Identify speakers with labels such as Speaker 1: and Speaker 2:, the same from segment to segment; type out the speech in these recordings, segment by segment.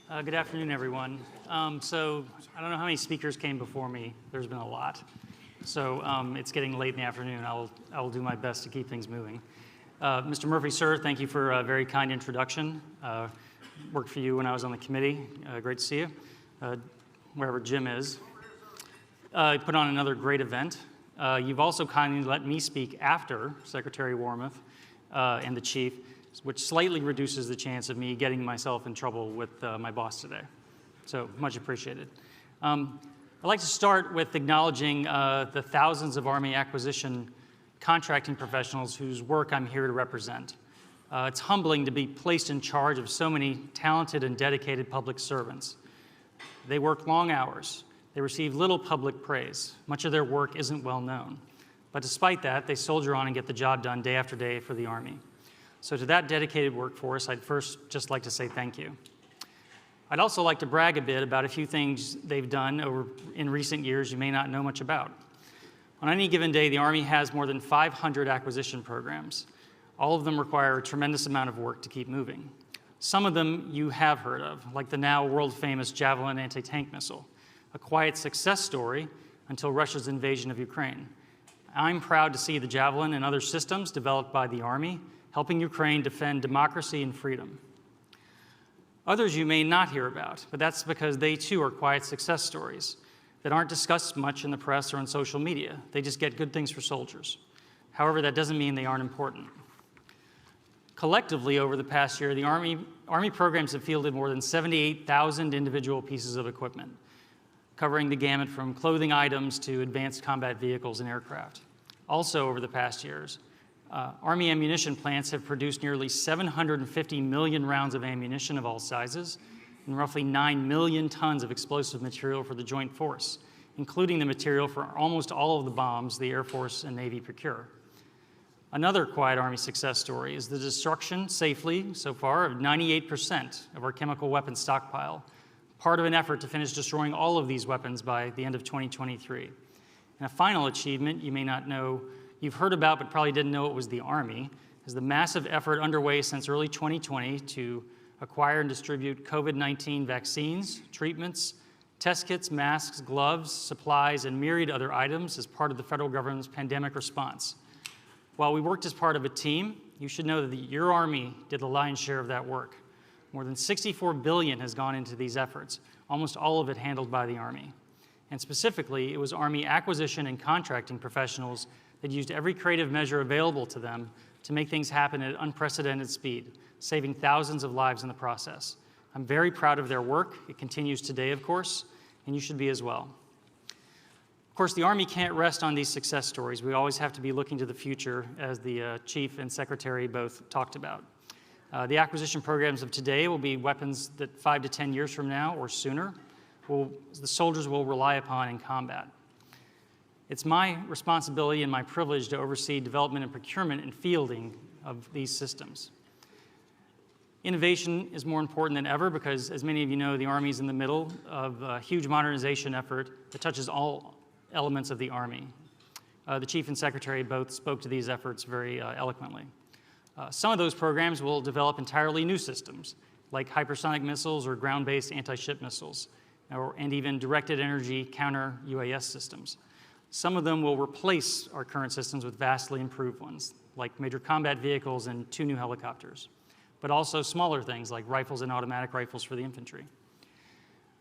Speaker 1: Good afternoon, everyone. So I don't know how many speakers came before me. There's been a lot. So it's getting late in the afternoon. I will do my best to keep things moving. Mr. Murphy, sir, thank you for a very kind introduction. Worked for you when I was on the committee. Great to see you, wherever Jim is. Put on another great event. You've also kindly let me speak after Secretary Wormuth and the chief, which slightly reduces the chance of me getting myself in trouble with my boss today. So much appreciated. I'd like to start with acknowledging the thousands of Army acquisition contracting professionals whose work I'm here to represent. It's humbling to be placed in charge of so many talented and dedicated public servants. They work long hours. They receive little public praise. Much of their work isn't well known. But despite that, they soldier on and get the job done day after day for the Army. So to that dedicated workforce, I'd first just like to say thank you. I'd also like to brag a bit about a few things they've done in recent years you may not know much about. On any given day, the Army has more than 500 acquisition programs. All of them require a tremendous amount of work to keep moving. Some of them you have heard of, like the now world-famous Javelin anti-tank missile, a quiet success story until Russia's invasion of Ukraine. I'm proud to see the Javelin and other systems developed by the Army helping Ukraine defend democracy and freedom. Others you may not hear about, but that's because they too are quiet success stories that aren't discussed much in the press or on social media. They just get good things for soldiers. However, that doesn't mean they aren't important. Collectively, over the past year, the Army programs have fielded more than 78,000 individual pieces of equipment, covering the gamut from clothing items to advanced combat vehicles and aircraft. Also, over the past years, Army ammunition plants have produced nearly 750 million rounds of ammunition of all sizes and roughly 9 million tons of explosive material for the Joint Force, including the material for almost all of the bombs the Air Force and Navy procure. Another quiet Army success story is the destruction safely, so far, of 98% of our chemical weapons stockpile, part of an effort to finish destroying all of these weapons by the end of 2023. And a final achievement you may not know you've heard about but probably didn't know it was the Army, is the massive effort underway since early 2020 to acquire and distribute COVID-19 vaccines, treatments, test kits, masks, gloves, supplies, and myriad other items as part of the federal government's pandemic response. While we worked as part of a team, you should know that your Army did the lion's share of that work. More than $64 billion has gone into these efforts, almost all of it handled by the Army. And specifically, it was Army acquisition and contracting professionals that used every creative measure available to them to make things happen at unprecedented speed, saving thousands of lives in the process. I'm very proud of their work. It continues today, of course, and you should be as well. Of course, the Army can't rest on these success stories. We always have to be looking to the future, as the Chief and Secretary both talked about. The acquisition programs of today will be weapons that 5 to 10 years from now or sooner, the soldiers will rely upon in combat. It's my responsibility and my privilege to oversee development and procurement and fielding of these systems. Innovation is more important than ever because, as many of you know, the Army is in the middle of a huge modernization effort that touches all elements of the Army. The Chief and Secretary both spoke to these efforts very eloquently. Some of those programs will develop entirely new systems, like hypersonic missiles or ground-based anti-ship missiles, and even directed energy counter-UAS systems. Some of them will replace our current systems with vastly improved ones, like major combat vehicles and 2 new helicopters, but also smaller things like rifles and automatic rifles for the infantry.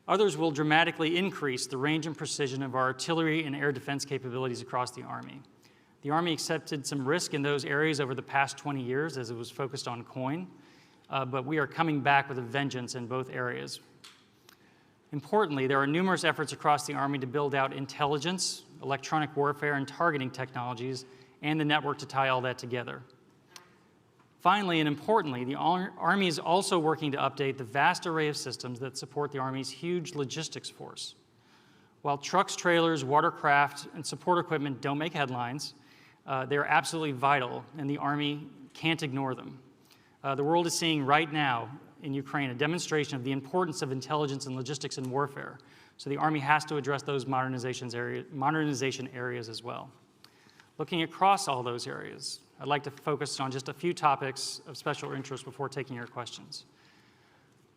Speaker 1: Others will dramatically increase the range and precision of our artillery and air defense capabilities across the Army. The Army accepted some risk in those areas over the past 20 years as it was focused on coin, but we are coming back with a vengeance in both areas. Importantly, there are numerous efforts across the Army to build out intelligence, electronic warfare, and targeting technologies, and the network to tie all that together. Finally, and importantly, the Army is also working to update the vast array of systems that support the Army's huge logistics force. While trucks, trailers, watercraft, and support equipment don't make headlines, they're absolutely vital, and the Army can't ignore them. The world is seeing right now in Ukraine a demonstration of the importance of intelligence and logistics in warfare, so the Army has to address those modernization areas as well. Looking across all those areas, I'd like to focus on just a few topics of special interest before taking your questions.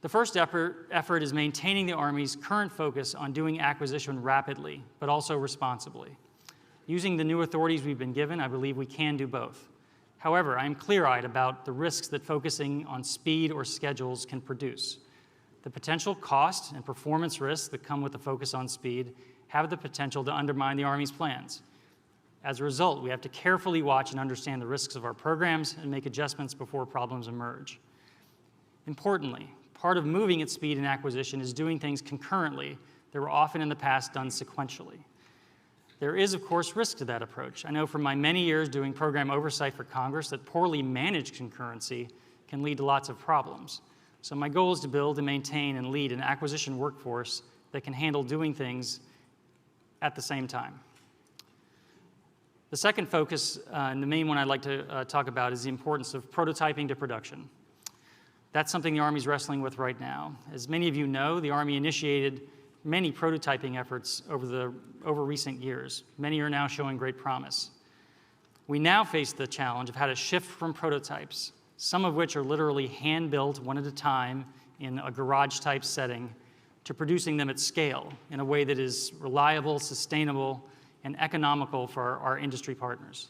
Speaker 1: The first effort is maintaining the Army's current focus on doing acquisition rapidly, but also responsibly. Using the new authorities we've been given, I believe we can do both. However, I am clear-eyed about the risks that focusing on speed or schedules can produce. The potential cost and performance risks that come with the focus on speed have the potential to undermine the Army's plans. As a result, we have to carefully watch and understand the risks of our programs and make adjustments before problems emerge. Importantly, part of moving at speed in acquisition is doing things concurrently that were often in the past done sequentially. There is, of course, risk to that approach. I know from my many years doing program oversight for Congress that poorly managed concurrency can lead to lots of problems. So my goal is to build and maintain and lead an acquisition workforce that can handle doing things at the same time. The second focus, and the main one I'd like to talk about, is the importance of prototyping to production. That's something the Army's wrestling with right now. As many of you know, the Army initiated many prototyping efforts over recent years. Many are now showing great promise. We now face the challenge of how to shift from prototypes, some of which are literally hand-built one at a time in a garage-type setting, to producing them at scale in a way that is reliable, sustainable, and economical for our industry partners.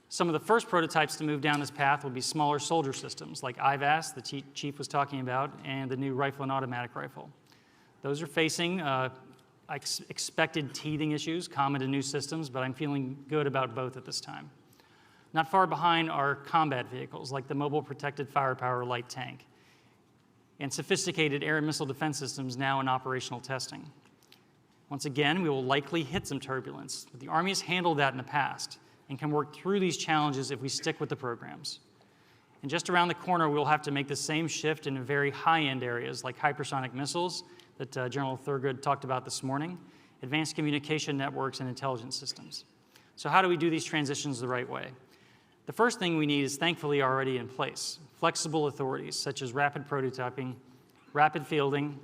Speaker 1: Some of the first prototypes to move down this path will be smaller soldier systems like IVAS, the Chief was talking about, and the new rifle and automatic rifle. Those are facing expected teething issues common to new systems, but I'm feeling good about both at this time. Not far behind are combat vehicles like the Mobile Protected Firepower light tank and sophisticated air and missile defense systems now in operational testing. Once again, we will likely hit some turbulence, but the Army has handled that in the past and can work through these challenges if we stick with the programs. And just around the corner, we'll have to make the same shift in very high-end areas like hypersonic missiles that General Thurgood talked about this morning, advanced communication networks, and intelligence systems. So how do we do these transitions the right way? The first thing we need is thankfully already in place: flexible authorities such as rapid prototyping, rapid fielding,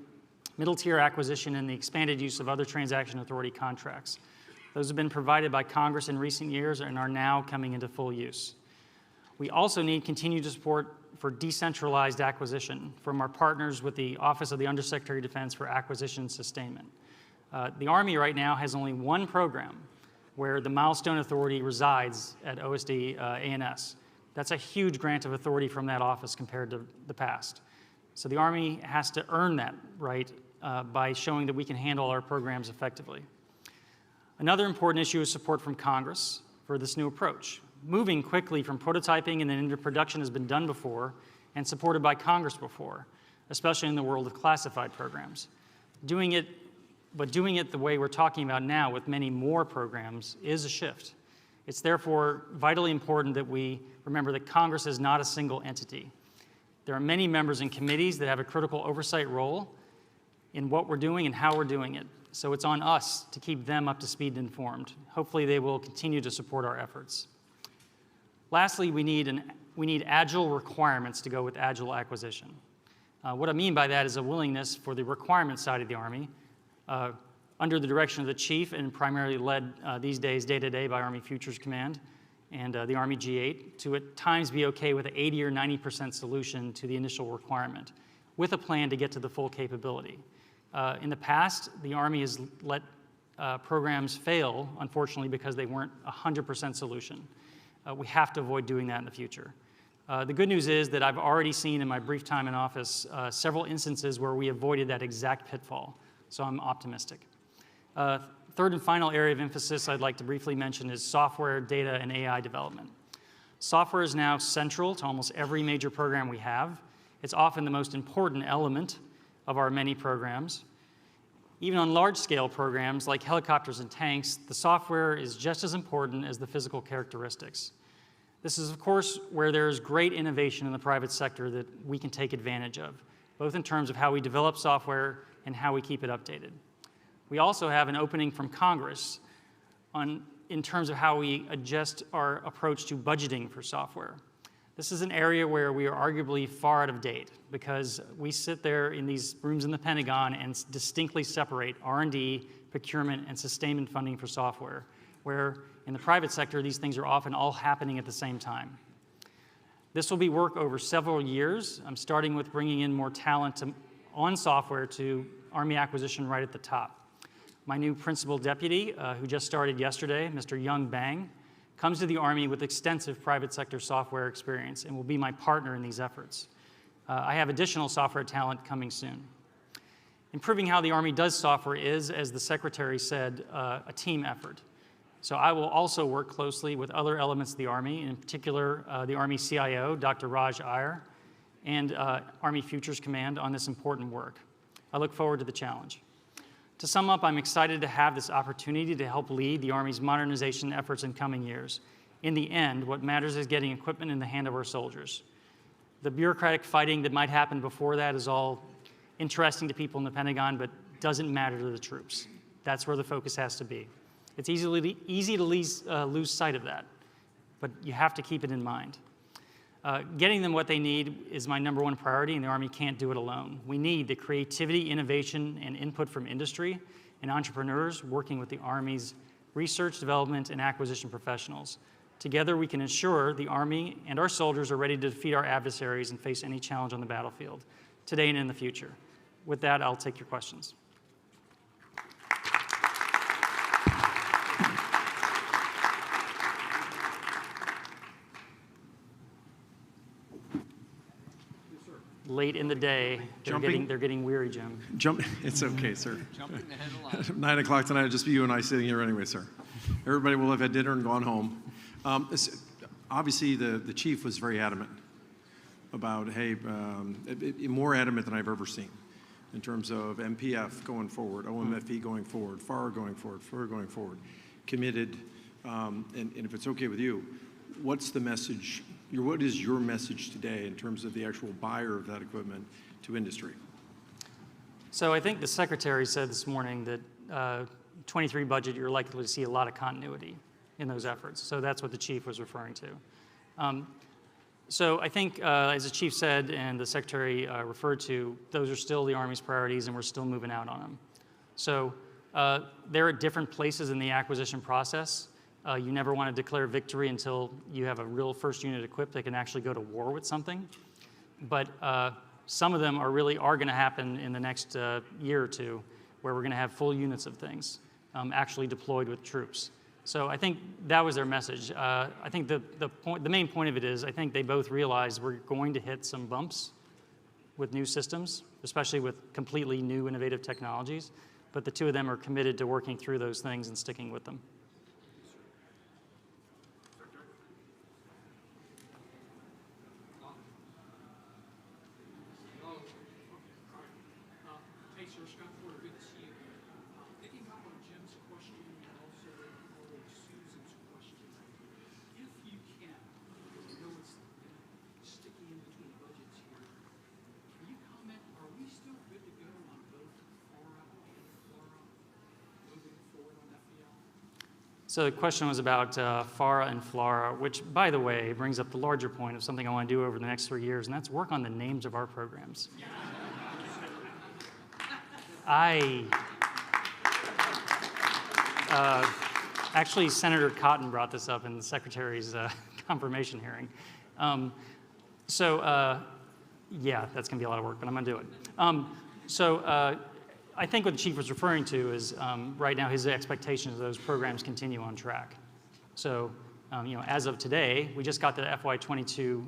Speaker 1: middle-tier acquisition, and the expanded use of other transaction authority contracts. Those have been provided by Congress in recent years and are now coming into full use. We also need continued support for decentralized acquisition from our partners with the Office of the Undersecretary of Defense for Acquisition and Sustainment. The Army right now has only one program where the milestone authority resides at OSD A&S. That's a huge grant of authority from that office compared to the past. So the Army has to earn that right by showing that we can handle our programs effectively. Another important issue is support from Congress for this new approach. Moving quickly from prototyping and then into production has been done before and supported by Congress before, especially in the world of classified programs. Doing it the way we're talking about now with many more programs is a shift. It's therefore vitally important that we remember that Congress is not a single entity. There are many members and committees that have a critical oversight role in what we're doing and how we're doing it. So it's on us to keep them up to speed and informed. Hopefully they will continue to support our efforts. Lastly, we need agile requirements to go with agile acquisition. What I mean by that is a willingness for the requirement side of the Army, under the direction of the Chief and primarily led these days day-to-day by Army Futures Command and the Army G8, to at times be okay with an 80 or 90% solution to the initial requirement with a plan to get to the full capability. In the past, the Army has let programs fail, unfortunately, because they weren't a 100% solution. We have to avoid doing that in the future. The good news is that I've already seen in my brief time in office several instances where we avoided that exact pitfall, so I'm optimistic. Third and final area of emphasis I'd like to briefly mention is software, data, and AI development. Software is now central to almost every major program we have. It's often the most important element of our many programs. Even on large-scale programs like helicopters and tanks, the software is just as important as the physical characteristics. This is, of course, where there's great innovation in the private sector that we can take advantage of, both in terms of how we develop software and how we keep it updated. We also have an opening from Congress in terms of how we adjust our approach to budgeting for software. This is an area where we are arguably far out of date because we sit there in these rooms in the Pentagon and distinctly separate R&D, procurement, and sustainment funding for software, where in the private sector, these things are often all happening at the same time. This will be work over several years. I'm starting with bringing in more talent on software to Army acquisition right at the top. My new principal deputy, who just started yesterday, Mr. Young Bang, comes to the Army with extensive private sector software experience and will be my partner in these efforts. I have additional software talent coming soon. Improving how the Army does software is, as the Secretary said, a team effort. So I will also work closely with other elements of the Army, in particular the Army CIO, Dr. Raj Iyer, and Army Futures Command on this important work. I look forward to the challenge. To sum up, I'm excited to have this opportunity to help lead the Army's modernization efforts in coming years. In the end, what matters is getting equipment in the hand of our soldiers. The bureaucratic fighting that might happen before that is all interesting to people in the Pentagon, but doesn't matter to the troops. That's where the focus has to be. It's easy to lose sight of that, but you have to keep it in mind. Getting them what they need is my number one priority, and the Army can't do it alone. We need the creativity, innovation, and input from industry and entrepreneurs working with the Army's research, development, and acquisition professionals. Together, we can ensure the Army and our soldiers are ready to defeat our adversaries and face any challenge on the battlefield, today and in the future. With that, I'll take your questions. Late in the day, they're getting weary, Jim.
Speaker 2: It's okay, sir.
Speaker 3: Jumping ahead of line.
Speaker 2: 9 o'clock tonight, it'll just be you and I sitting here anyway, sir. Everybody will have had dinner and gone home. Obviously, the chief was very adamant about, hey, more adamant than I've ever seen in terms of MPF going forward, OMFE going forward, FAR going forward, FLIR going forward, committed. And if it's okay with you, what's the message? What is your message today in terms of the actual buyer of that equipment to industry?
Speaker 1: So I think the Secretary said this morning that 23 budget, you're likely to see a lot of continuity in those efforts. So that's what the Chief was referring to. So I think, as the Chief said and the Secretary referred to, those are still the Army's priorities and we're still moving out on them. So they're at different places in the acquisition process. You never want to declare victory until you have a real first unit equipped that can actually go to war with something. But some of them are going to happen in the next year or two, where we're going to have full units of things actually deployed with troops. So I think that was their message. I think the main point of it is I think they both realize we're going to hit some bumps with new systems, especially with completely new innovative technologies. But the two of them are committed to working through those things and sticking with them. So the question was about FARA and FLARA, which, by the way, brings up the larger point of something I want to do over the next 3 years, and that's work on the names of our programs. Actually, Senator Cotton brought this up in the Secretary's confirmation hearing. Yeah, that's going to be a lot of work, but I'm going to do it. I think what the Chief was referring to is right now his expectations of those programs continue on track. So, as of today, we just got the FY22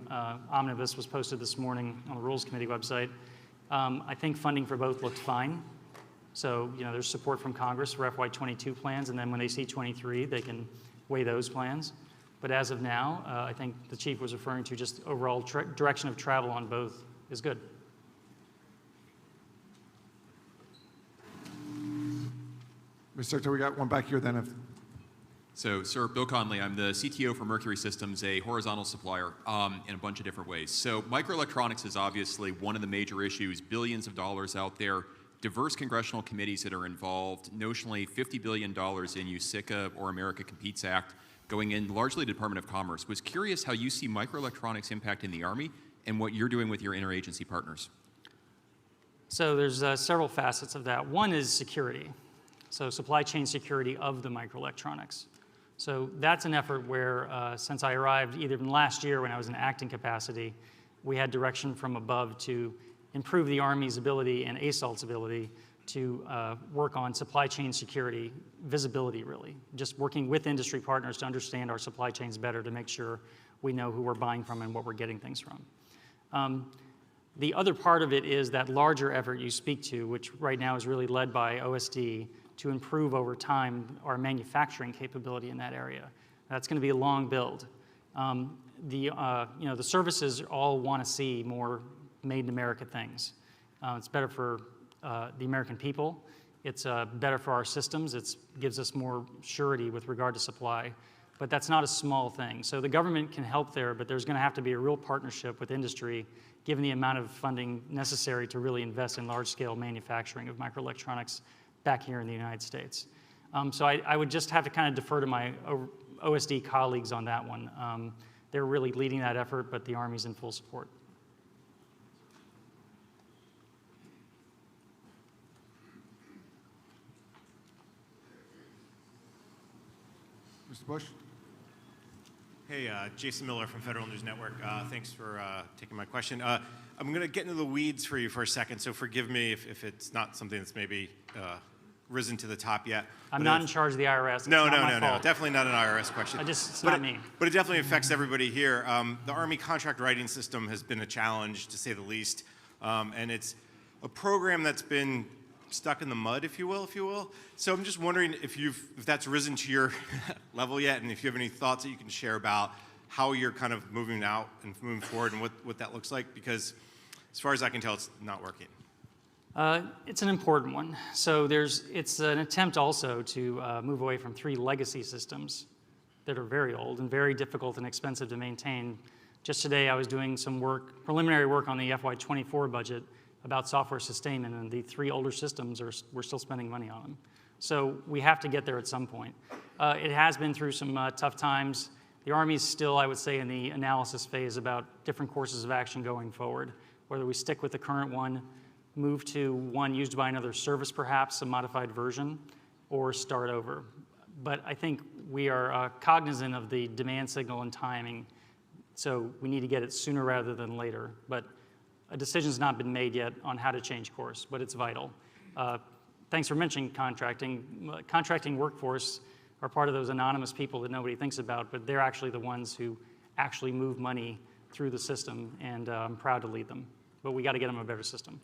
Speaker 1: omnibus was posted this morning on the Rules Committee website. I think funding for both looked fine. So, there's support from Congress for FY22 plans, and then when they see 23, they can weigh those plans. But as of now, I think the Chief was referring to just overall direction of travel on both is good.
Speaker 4: Mr. Secretary, we got one back here then.
Speaker 5: So, sir, Bill Conley, I'm the CTO for Mercury Systems, a horizontal supplier in a bunch of different ways. So microelectronics is obviously one of the major issues, billions of dollars out there, diverse congressional committees that are involved, notionally $50 billion in USICA or America Competes Act, going in largely to Department of Commerce. Was curious how you see microelectronics impacting the Army and what you're doing with your interagency partners.
Speaker 1: So there's several facets of that. One is security. So supply chain security of the microelectronics. So that's an effort where, since I arrived either in last year when I was in acting capacity, we had direction from above to improve the Army's ability and ASALT's ability to work on supply chain security, visibility really, just working with industry partners to understand our supply chains better to make sure we know who we're buying from and what we're getting things from. The other part of it is that larger effort you speak to, which right now is really led by OSD, to improve over time our manufacturing capability in that area. That's going to be a long build. The services all want to see more made in America things. It's better for the American people. It's better for our systems. It gives us more surety with regard to supply. But that's not a small thing. So the government can help there, but there's going to have to be a real partnership with industry, given the amount of funding necessary to really invest in large-scale manufacturing of microelectronics back here in the United States. So I would just have to kind of defer to my OSD colleagues on that one. They're really leading that effort, but the Army's in full support.
Speaker 4: Mr. Bush?
Speaker 3: Hey, Jason Miller from Federal News Network. Thanks for taking my question. I'm going to get into the weeds for you for a second, so forgive me if it's not something that's maybe risen to the top yet.
Speaker 1: I'm not in charge of the IRS. It's
Speaker 3: No,
Speaker 1: not
Speaker 3: no,
Speaker 1: my
Speaker 3: no,
Speaker 1: fault.
Speaker 3: no. Definitely not an IRS question.
Speaker 1: It's not me.
Speaker 3: But it definitely affects everybody here. The Army contract writing system has been a challenge, to say the least, and it's a program that's been stuck in the mud, if you will. So I'm just wondering if that's risen to your level yet, and if you have any thoughts that you can share about how you're kind of moving out and moving forward and what that looks like, because as far as I can tell, it's not working.
Speaker 1: It's an important one. So it's an attempt also to move away from 3 legacy systems that are very old and very difficult and expensive to maintain. Just today I was doing some preliminary work on the FY24 budget about software sustainment, and the 3 older systems we're still spending money on them. So we have to get there at some point. It has been through some tough times. The Army is still, I would say, in the analysis phase about different courses of action going forward, whether we stick with the current one, move to one used by another service perhaps, a modified version, or start over. But I think we are cognizant of the demand signal and timing, so we need to get it sooner rather than later. But a decision's not been made yet on how to change course, but it's vital. Thanks for mentioning contracting. Contracting workforce are part of those anonymous people that nobody thinks about, but they're actually the ones who actually move money through the system, and I'm proud to lead them. But we got to get them a better system.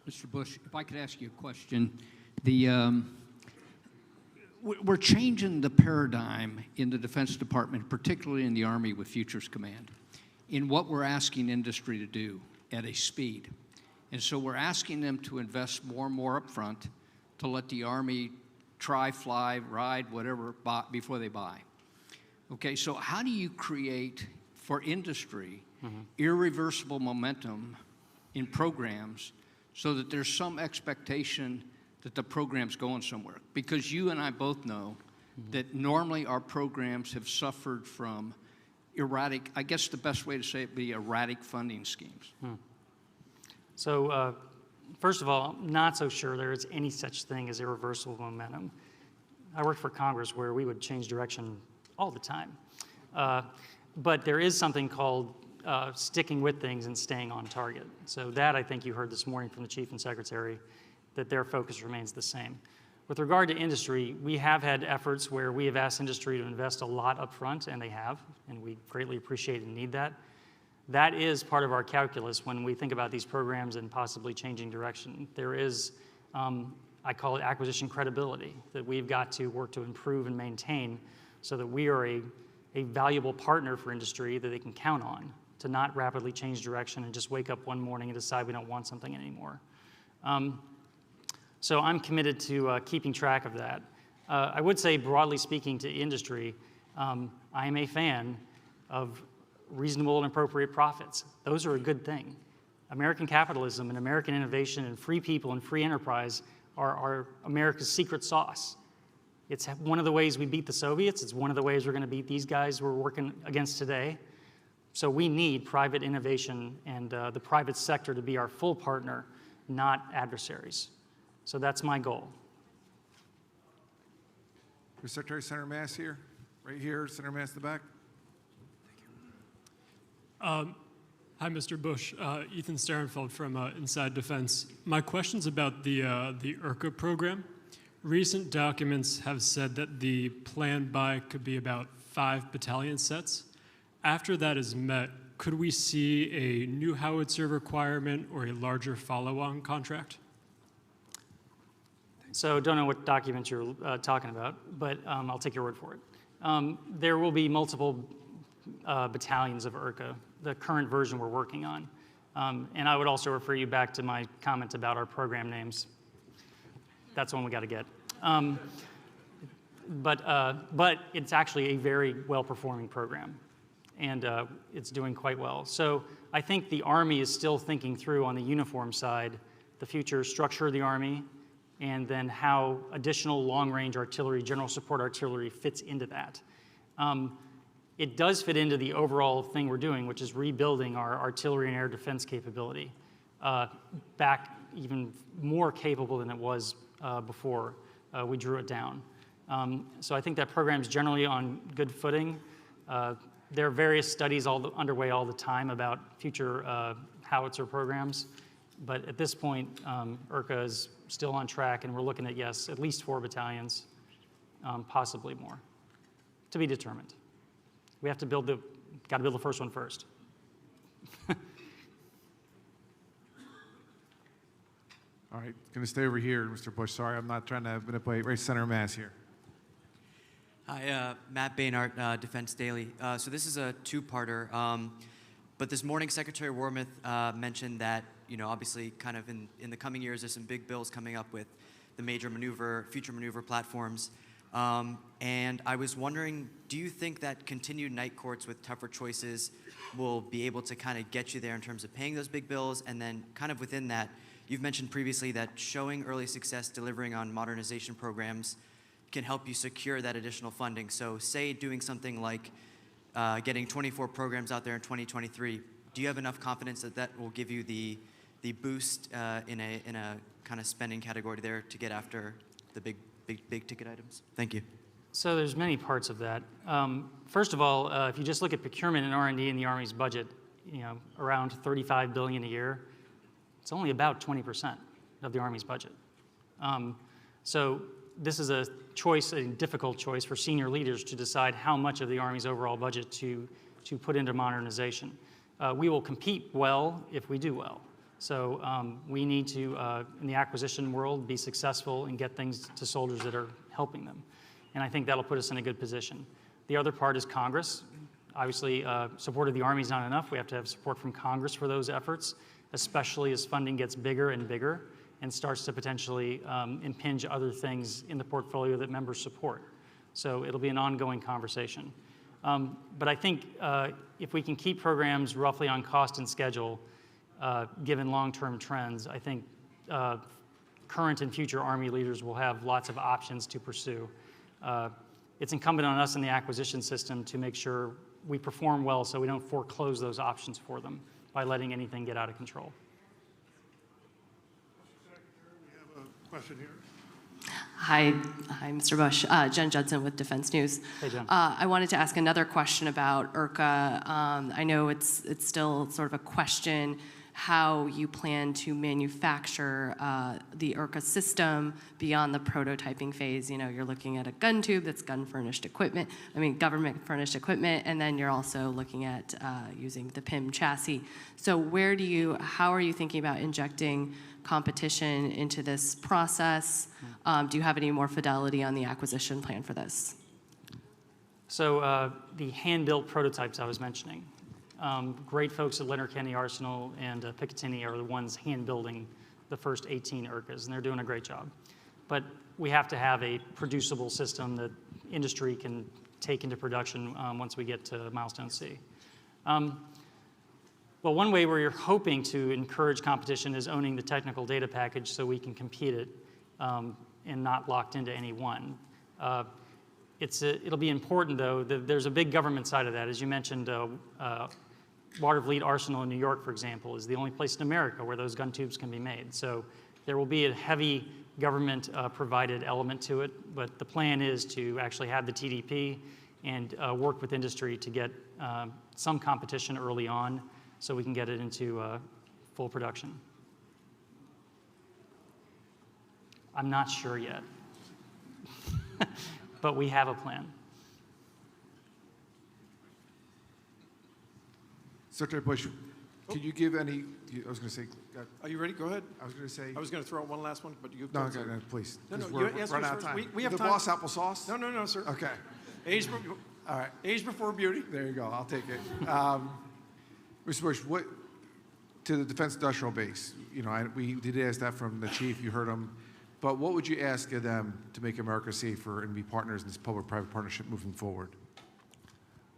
Speaker 6: Mr. Bush, if I could ask you a question. We're changing the paradigm in the Defense Department, particularly in the Army with Futures Command, in what we're asking industry to do at a speed. And so we're asking them to invest more and more up front to let the Army try, fly, ride, whatever, before they buy. Okay, so how do you create, for industry, irreversible momentum in programs so that there's some expectation that the program's going somewhere? Because you and I both know that normally our programs have suffered from erratic, I guess the best way to say it would be erratic funding schemes.
Speaker 1: So first of all, I'm not so sure there is any such thing as irreversible momentum. I worked for Congress where we would change direction all the time. But there is something called sticking with things and staying on target. So that I think you heard this morning from the Chief and Secretary, that their focus remains the same. With regard to industry, we have had efforts where we have asked industry to invest a lot up front, and they have, and we greatly appreciate and need that. That is part of our calculus when we think about these programs and possibly changing direction. There is, I call it acquisition credibility, that we've got to work to improve and maintain so that we are a valuable partner for industry that they can count on to not rapidly change direction and just wake up one morning and decide we don't want something anymore. So I'm committed to keeping track of that. I would say, broadly speaking to industry, I am a fan of reasonable and appropriate profits. Those are a good thing. American capitalism and American innovation and free people and free enterprise are America's secret sauce. It's one of the ways we beat the Soviets. It's one of the ways we're going to beat these guys we're working against today. So we need private innovation and the private sector to be our full partner, not adversaries. So that's my goal.
Speaker 4: Mr. Secretary, Senator Mass here, right here, Senator Mass in the back.
Speaker 7: Hi, Mr. Bush. Ethan Sterenfeld from Inside Defense. My question's about the IRCA program. Recent documents have said that the planned buy could be about 5 battalion sets. After that is met, could we see a new howitzer requirement or a larger follow-on contract?
Speaker 1: So don't know what documents you're talking about, but I'll take your word for it. There will be multiple battalions of IRCA, the current version we're working on. And I would also refer you back to my comment about our program names. That's one we got to get. But it's actually a very well-performing program, and it's doing quite well. So I think the Army is still thinking through on the uniform side the future structure of the Army, and then how additional long-range artillery, general support artillery fits into that. It does fit into the overall thing we're doing, which is rebuilding our artillery and air defense capability back even more capable than it was before we drew it down. So I think that program's generally on good footing. There are various studies underway all the time about future howitzer programs. But at this point, IRCA is still on track, and we're looking at, yes, at least 4 battalions, possibly more, to be determined. We have to got to build the first one first.
Speaker 4: All right, going to stay over here, Mr. Bush. Sorry, I'm not trying to manipulate. Right, Senator Mass here.
Speaker 8: Hi, Matt Bainart, Defense Daily. So this is a two-parter. But this morning, Secretary Wormuth mentioned that, obviously kind of in the coming years, there's some big bills coming up with the major future maneuver platforms. And I was wondering, do you think that continued night courts with tougher choices will be able to kind of get you there in terms of paying those big bills? And then kind of within that, you've mentioned previously that showing early success delivering on modernization programs can help you secure that additional funding. So say doing something like getting 24 programs out there in 2023, do you have enough confidence that that will give you the boost in a kind of spending category there to get after the big ticket items? Thank you.
Speaker 1: So there's many parts of that. First of all, if you just look at procurement and R&D in the Army's budget, around $35 billion a year, it's only about 20% of the Army's budget. So this is a difficult choice for senior leaders to decide how much of the Army's overall budget to put into modernization. We will compete well if we do well. So we need to, in the acquisition world, be successful and get things to soldiers that are helping them. And I think that'll put us in a good position. The other part is Congress. Obviously, support of the Army is not enough. We have to have support from Congress for those efforts, especially as funding gets bigger and bigger and starts to potentially impinge other things in the portfolio that members support. So it'll be an ongoing conversation. But I think if we can keep programs roughly on cost and schedule, given long-term trends, I think current and future Army leaders will have lots of options to pursue. It's incumbent on us in the acquisition system to make sure we perform well so we don't foreclose those options for them by letting anything get out of control.
Speaker 2: Question here.
Speaker 9: Hi, Mr. Bush. Jen Judson with Defense News.
Speaker 1: Hey, Jen.
Speaker 9: I wanted to ask another question about IRCA. I know it's still sort of a question how you plan to manufacture the IRCA system beyond the prototyping phase. You're looking at a gun tube that's government-furnished equipment, and then you're also looking at using the PIM chassis. So how are you thinking about injecting competition into this process? Do you have any more fidelity on the acquisition plan for this?
Speaker 1: So the hand-built prototypes I was mentioning, great folks at Leonard County Arsenal and Picatinny are the ones hand-building the first 18 IRCAs, and they're doing a great job. But we have to have a producible system that industry can take into production once we get to Milestone C. Well, one way we're hoping to encourage competition is owning the technical data package so we can compete it and not locked into any one. It'll be important, though, that there's a big government side of that. As you mentioned, Watervliet Arsenal in New York, for example, is the only place in America where those gun tubes can be made. So there will be a heavy government provided element to it, but the plan is to actually have the TDP and work with industry to get some competition early on so we can get it into full production. I'm not sure yet, but we have a plan.
Speaker 4: Secretary Bush, could you give any, I was going to say,
Speaker 2: Are you ready? Go ahead.
Speaker 4: I was going to say,
Speaker 2: I was going to throw out one last one, but you
Speaker 4: no,
Speaker 2: go.
Speaker 4: okay, no, please.
Speaker 2: No, no,
Speaker 4: 'cause
Speaker 2: you
Speaker 4: we're
Speaker 2: answer
Speaker 4: running out
Speaker 2: first.
Speaker 4: of time.
Speaker 2: We have
Speaker 4: the
Speaker 2: time.
Speaker 4: boss applesauce?
Speaker 2: No, no, no, sir.
Speaker 4: Okay,
Speaker 2: Age,
Speaker 4: all right.
Speaker 2: age before beauty.
Speaker 4: There you go. I'll take it. Mr. Bush, what to the defense industrial base? You know, we did ask that from the chief. You heard him, but what would you ask of them to make America safer and be partners in this public-private partnership moving forward?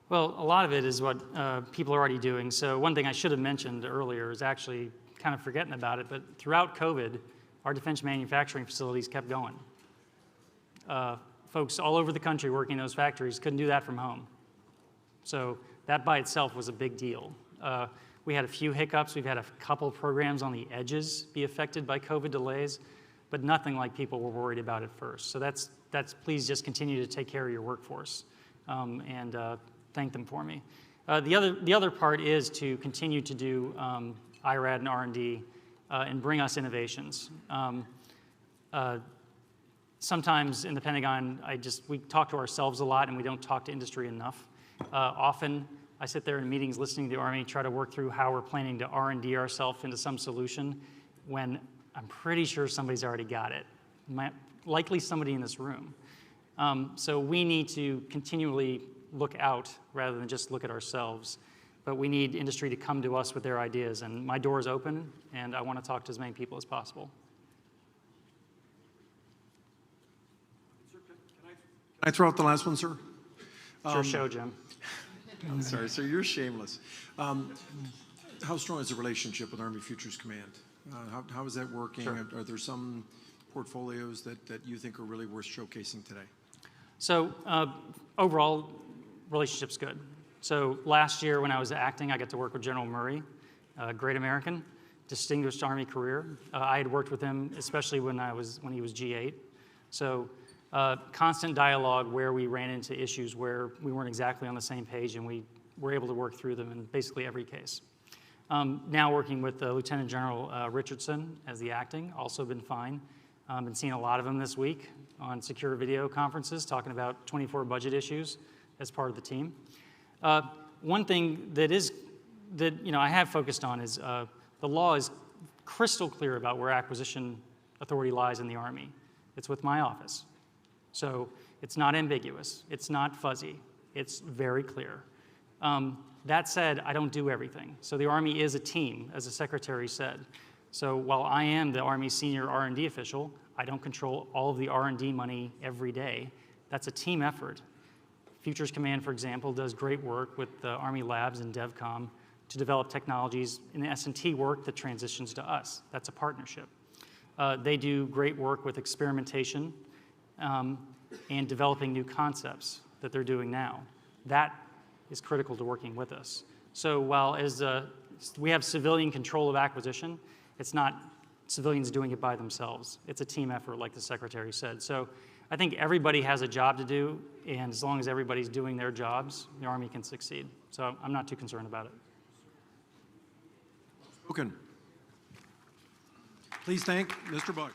Speaker 1: Well, a lot of it is what people are already doing. So one thing I should have mentioned earlier is actually kind of forgetting about it, but throughout COVID, our defense manufacturing facilities kept going. Folks all over the country working in those factories couldn't do that from home. So that by itself was a big deal. We had a few hiccups. We've had a couple programs on the edges be affected by COVID delays, but nothing like people were worried about at first. So that's please just continue to take care of your workforce and thank them for me. The other part is to continue to do IRAD and R&D and bring us innovations. Sometimes in the Pentagon, we talk to ourselves a lot and we don't talk to industry enough. Often I sit there in meetings listening to the Army, try to work through how we're planning to R&D ourselves into some solution when I'm pretty sure somebody's already got it, likely somebody in this room. So we need to continually look out rather than just look at ourselves. But we need industry to come to us with their ideas. And my door is open, and I want to talk to as many people as possible.
Speaker 2: Can I throw out the last one, sir?
Speaker 1: Sure show, Jim.
Speaker 2: I'm sorry, sir, you're shameless. How strong is the relationship with Army Futures Command? How is that working?
Speaker 1: Sure.
Speaker 2: Are there some portfolios that you think are really worth showcasing today?
Speaker 1: So overall, relationship's good. So last year when I was acting, I got to work with General Murray, a great American, distinguished Army career. I had worked with him, especially when he was G8. So constant dialogue where we ran into issues where we weren't exactly on the same page, and we were able to work through them in basically every case. Now working with Lieutenant General Richardson as the acting, also been fine. Been seeing a lot of them this week on secure video conferences, talking about 24 budget issues as part of the team. One thing that I have focused on is the law is crystal clear about where acquisition authority lies in the Army. It's with my office. So it's not ambiguous. It's not fuzzy. It's very clear. That said, I don't do everything. So the Army is a team, as the Secretary said. So while I am the Army's senior R&D official, I don't control all of the R&D money every day. That's a team effort. Futures Command, for example, does great work with the Army Labs and DevCom to develop technologies in the S&T work that transitions to us. That's a partnership. They do great work with experimentation and developing new concepts that they're doing now. That is critical to working with us. So while we have civilian control of acquisition, it's not civilians doing it by themselves. It's a team effort, like the Secretary said. So I think everybody has a job to do, and as long as everybody's doing their jobs, the Army can succeed. So I'm not too concerned about it.
Speaker 2: Spoken. Please thank Mr. Bush.